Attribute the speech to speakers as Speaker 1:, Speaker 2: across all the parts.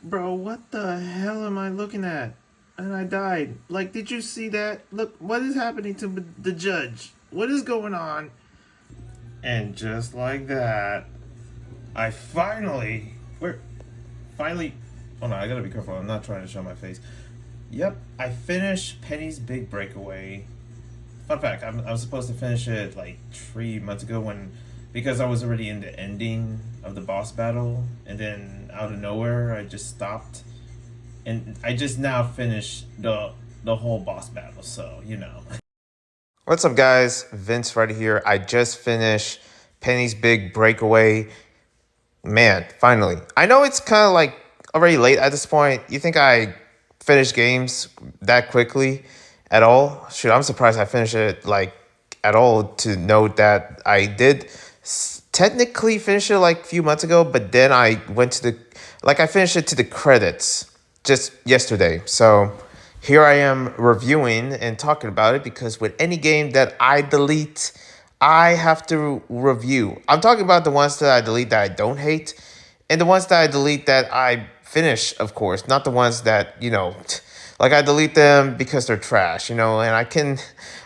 Speaker 1: Bro, what the hell am I looking at? And I died. Like, did you see that? Look, what is happening to the judge? What is going on? And just like that, I finally. Where? Finally. Oh no, I gotta be careful. I'm not trying to show my face. Yep, I finished Penny's Big Breakaway. Fun fact, I was supposed to finish it like 3 months ago because I was already in the ending of the boss battle, and then out of nowhere I just stopped, and I just now finished the whole boss battle. So
Speaker 2: What's up, guys? Vince right here. I just finished Penny's Big Breakaway. Man, finally. I know it's kind of like already late at this point. You think I finish games that quickly at all? Shoot, I'm surprised I finished it like at all to note that I did technically finish it like a few months ago, but then I went to I finished it to the credits just yesterday. So here I am reviewing and talking about it because with any game that I delete, I have to review. I'm talking about the ones that I delete that I don't hate, and the ones that I delete that I finish, of course, not the ones that, like I delete them because they're trash, and I can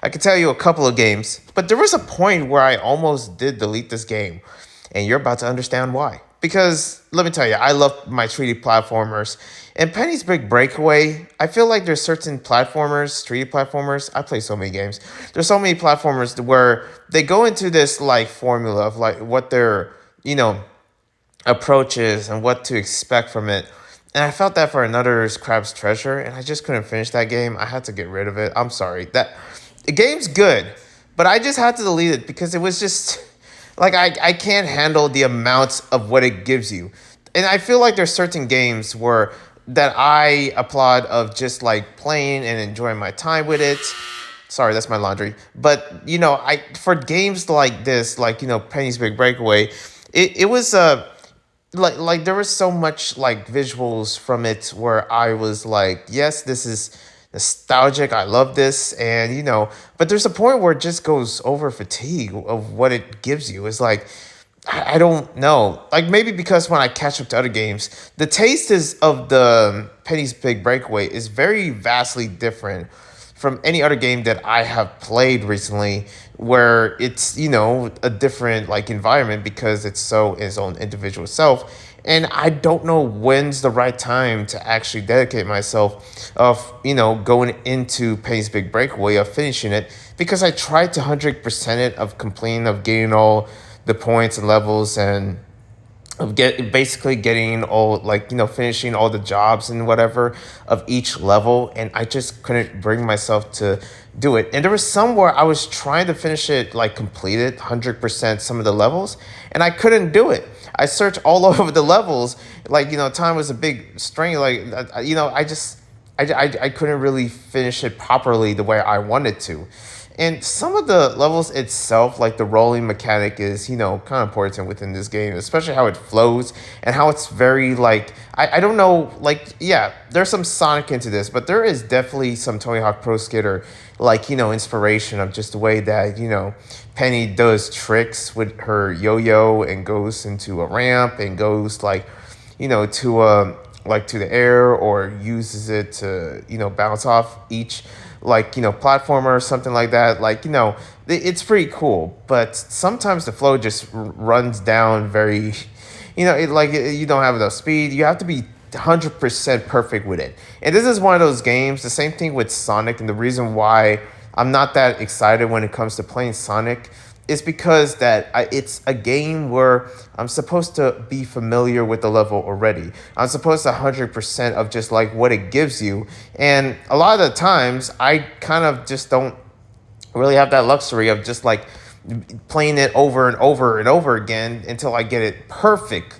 Speaker 2: tell you a couple of games, but there was a point where I almost did delete this game, and you're about to understand why. Because let me tell you, I love my 3D platformers. And Penny's Big Breakaway, I feel like there's certain platformers, 3D platformers. I play so many games. There's so many platformers where they go into this like formula of like what their, you know, approach is and what to expect from it. And I felt that for Another's Crab's Treasure, and I just couldn't finish that game. I had to get rid of it. I'm sorry. The game's good, but I just had to delete it because it was just like I can't handle the amounts of what it gives you. And I feel like there's certain games where that I applaud of just like playing and enjoying my time with it. Sorry, that's my laundry. But I for games like this, like Penny's Big Breakaway, it was like there was so much like visuals from it where I was like, yes, this is nostalgic. I love this, and but there's a point where it just goes over fatigue of what it gives you. It's like I don't know. Like maybe because when I catch up to other games, the taste is of the Penny's Big Breakaway is very vastly different from any other game that I have played recently where it's, a different like environment because it's so its own individual self. And I don't know when's the right time to actually dedicate myself of, going into Penny's Big Breakaway of finishing it because I tried to 100% it of completing of getting all the points and levels and of basically getting all like finishing all the jobs and whatever of each level, and I just couldn't bring myself to do it. And there was somewhere I was trying to finish it, like complete it 100% some of the levels, and I couldn't do it. I searched all over the levels, like time was a big strain, like I just I couldn't really finish it properly the way I wanted to. And some of the levels itself, like the rolling mechanic, is, kind of important within this game, especially how it flows and how it's very, like, I don't know, like, yeah, there's some Sonic into this, but there is definitely some Tony Hawk Pro Skater, like, inspiration of just the way that, Penny does tricks with her yo-yo and goes into a ramp and goes, like, to the air or uses it to bounce off each like platformer or something like that, like it's pretty cool, but sometimes the flow just runs down very you don't have enough speed. You have to be 100% perfect with it, and this is one of those games, the same thing with Sonic, and the reason why I'm not that excited when it comes to playing Sonic is because it's a game where I'm supposed to be familiar with the level already. I'm supposed to 100% of just like what it gives you. And a lot of the times I kind of just don't really have that luxury of just like playing it over and over and over again until I get it perfect,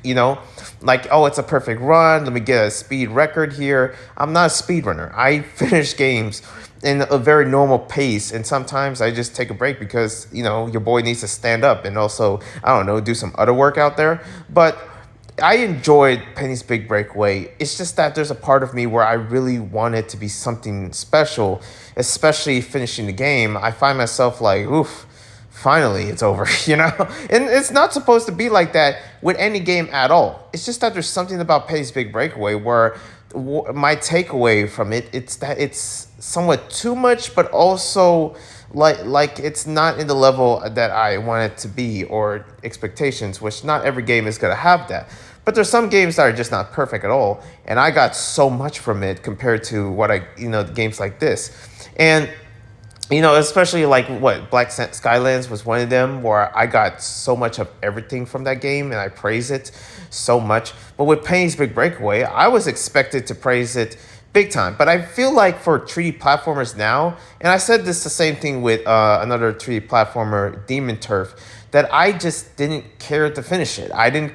Speaker 2: Like, oh, it's a perfect run. Let me get a speed record here. I'm not a speedrunner. I finish games in a very normal pace, and sometimes I just take a break because, your boy needs to stand up and also, I don't know, do some other work out there. But I enjoyed Penny's Big Breakaway. It's just that there's a part of me where I really want it to be something special, especially finishing the game. I find myself like, oof, finally it's over, you know? And it's not supposed to be like that with any game at all. It's just that there's something about Penny's Big Breakaway where my takeaway from it, it's that it's somewhat too much, but also like it's not in the level that I want it to be or expectations, which not every game is going to have that. But there's some games that are just not perfect at all, and I got so much from it compared to what games like this. And especially like what Black Skylands was one of them where I got so much of everything from that game and I praise it so much. But with Penny's Big Breakaway, I was expected to praise it big time. But I feel like for 3D platformers now, and I said this the same thing with another 3D platformer, Demon Turf, that I just didn't care to finish it. And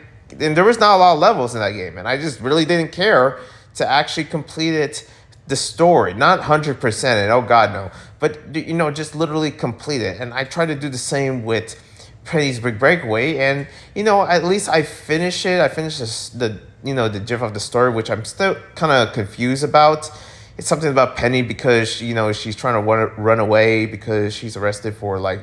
Speaker 2: there was not a lot of levels in that game, and I just really didn't care to actually complete it. The story, not 100%, and oh god no, but just literally complete it. And I try to do the same with Penny's Big Breakaway, and at least I finish it. I finished the gif of the story, which I'm still kind of confused about. It's something about Penny because she's trying to run away because she's arrested for I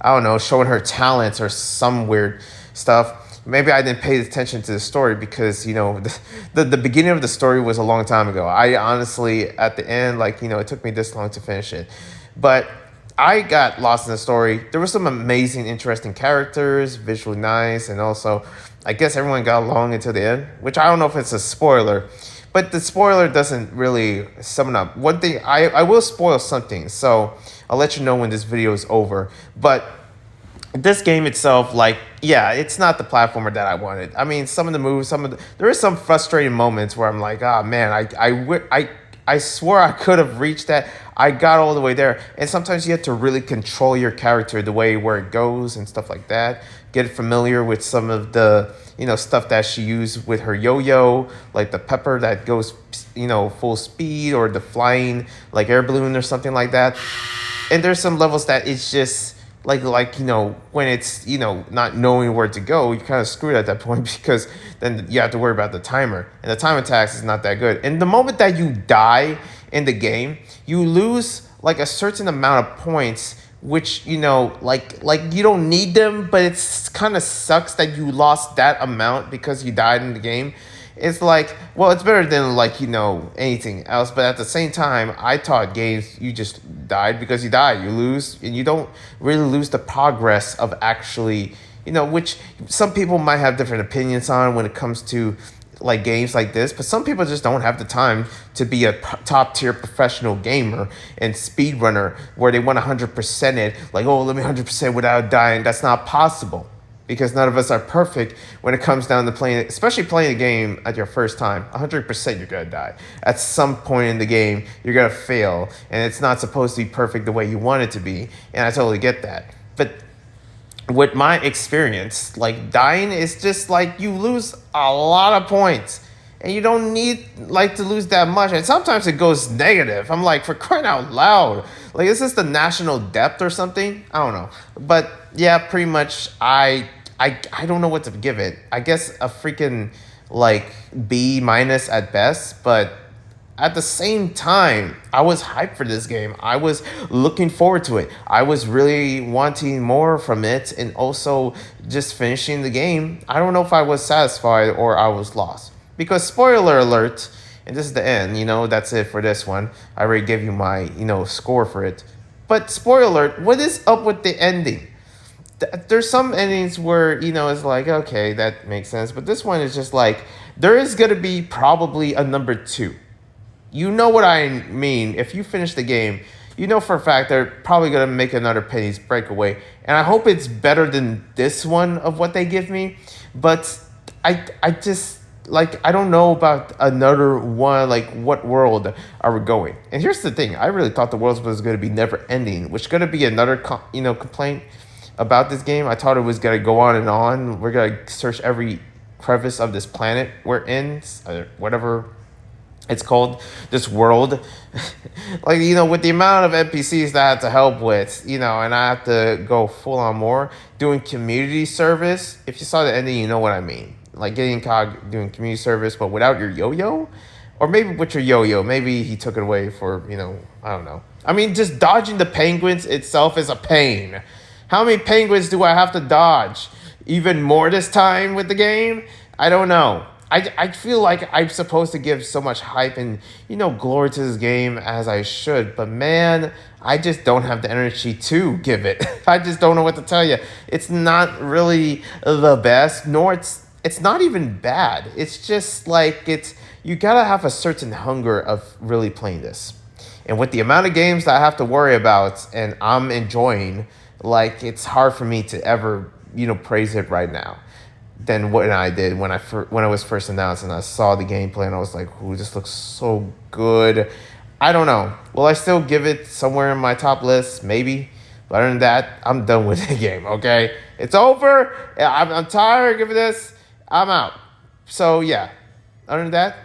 Speaker 2: don't know, showing her talents or some weird stuff. Maybe I didn't pay attention to the story because, the beginning of the story was a long time ago. I honestly, at the end, it took me this long to finish it. But I got lost in the story. There were some amazing, interesting characters, visually nice, and also, I guess everyone got along until the end, which I don't know if it's a spoiler. But the spoiler doesn't really sum it up. One thing, I will spoil something, so I'll let you know when this video is over. But this game itself, it's not the platformer that I wanted. I mean, some of the moves, there are some frustrating moments where I'm like, oh man, I swore I could have reached that. I got all the way there. And sometimes you have to really control your character, the way where it goes and stuff like that. Get familiar with some of the, stuff that she used with her yo-yo, like the pepper that goes, full speed, or the flying, air balloon or something like that. And there's some levels that it's just, when it's, not knowing where to go, you're kind of screwed at that point because then you have to worry about the timer. And the time attacks is not that good. And the moment that you die in the game, you lose, a certain amount of points, which, you don't need them, but it's kind of sucks that you lost that amount because you died in the game. It's it's better than anything else. But at the same time, I taught games, you just died because you die. You lose, and you don't really lose the progress of actually, which some people might have different opinions on when it comes to games like this. But some people just don't have the time to be a top tier professional gamer and speedrunner where they want 100% it. Let me 100% without dying. That's not possible. Because none of us are perfect when it comes down to playing, especially playing a game at your first time. 100% you're going to die. At some point in the game, you're going to fail. And it's not supposed to be perfect the way you want it to be. And I totally get that. But with my experience, dying is just you lose a lot of points. And you don't need to lose that much. And sometimes it goes negative. I'm for crying out loud. Is this the national depth or something? I don't know. But yeah, pretty much I don't know what to give it. I guess a freaking B- at best. But at the same time, I was hyped for this game. I was looking forward to it. I was really wanting more from it and also just finishing the game. I don't know if I was satisfied or I was lost. Because spoiler alert, and this is the end, that's it for this one. I already gave you my, score for it. But spoiler alert, what is up with the ending? There's some endings where, it's okay, that makes sense. But this one is just there is going to be probably a number 2. You know what I mean. If you finish the game, you know for a fact they're probably going to make another Penny's Breakaway. And I hope it's better than this one of what they give me. But I just... I don't know about another one, what world are we going? And here's the thing. I really thought the world was going to be never ending, which is going to be another, complaint about this game. I thought it was going to go on and on. We're going to search every crevice of this planet we're in, whatever it's called, this world. With the amount of NPCs that I have to help with, and I have to go full on more, doing community service. If you saw the ending, you know what I mean. Getting cog doing community service, but without your yo-yo? Or maybe with your yo-yo. Maybe he took it away for, I don't know. I mean, just dodging the penguins itself is a pain. How many penguins do I have to dodge? Even more this time with the game? I don't know. I feel like I'm supposed to give so much hype and, glory to this game as I should. But man, I just don't have the energy to give it. I just don't know what to tell you. It's not really the best, nor it's not even bad. It's just like you gotta have a certain hunger of really playing this. And with the amount of games that I have to worry about and I'm enjoying, like it's hard for me to ever, praise it right now than what I did when it was first announced and I saw the gameplay and I was like, ooh, this looks so good. I don't know. Will I still give it somewhere in my top list? Maybe. But other than that, I'm done with the game, okay? It's over. I'm tired of this. I'm out. So, yeah. Other than that,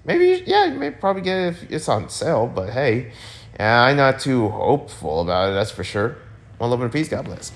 Speaker 2: maybe, yeah, you may probably get it if it's on sale. But, hey, I'm not too hopeful about it, that's for sure. One love and peace. God bless.